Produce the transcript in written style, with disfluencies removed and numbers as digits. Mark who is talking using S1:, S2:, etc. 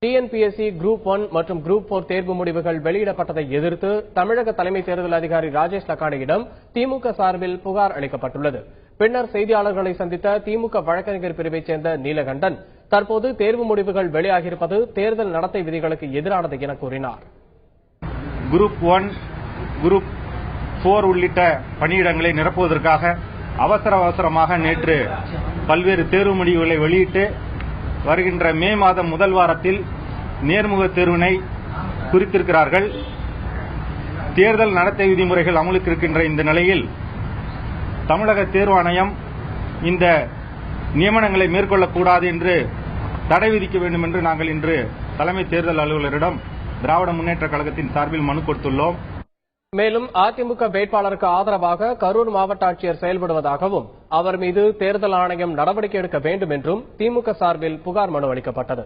S1: TNPSC group 1 மற்றும் group 4 தேர்வு முடிவுகள் வெளியிடப்பட்டதை எதிர்த்து தமிழக தலைமை தேர்தல் அதிகாரி ராஜேஷ் லக்கானியிடம் திமுக சார்பில் புகார் அளிக்கப்பட்டுள்ளது. பின்னர் செய்தியாளர்களை சந்தித்த திமுக வழக்கறிஞர் பிரிவைச் சேர்ந்த நீலகண்டன், தற்போது தேர்வு முடிவுகள் வெளியாகியிருப்பது தேர்தல் நடத்தை விதிகளுக்கு எதிரானது என கூறினார்.
S2: குரூப் 1, குரூப் 4 உள்ளிட்ட பணியிடங்களை நிரப்புவதற்காக அவசரமாக நேற்று பல்வேறு தேர்வு முடிவுகளை வெளியிட்டு வருகின்ற மே மாதம் முதல் வாரத்தில் நேர்முக தேர்வினை குறித்திருக்கிறார்கள். தேர்தல் நடத்தை விதிமுறைகள் அமலுக்கு இருக்கின்ற இந்த நிலையில் தமிழக தேர்வு ஆணையம் இந்த நியமனங்களை மேற்கொள்ளக்கூடாது என்று தடை விதிக்க வேண்டும் என்று நாங்கள் இன்று தலைமை தேர்தல் அலுவலரிடம் திராவிட முன்னேற்ற கழகத்தின் சார்பில் மனு கொடுத்துள்ளோம்.
S1: மேலும் அதிமுக வேட்பாளருக்கு ஆதரவாக கரூர் மாவட்ட ஆட்சியர் செயல்படுவதாகவும் அவர் மீது தேர்தல் ஆணையம் நடவடிக்கை எடுக்க வேண்டும் என்றும் திமுக சார்பில் புகார் மனு அளிக்கப்பட்டது.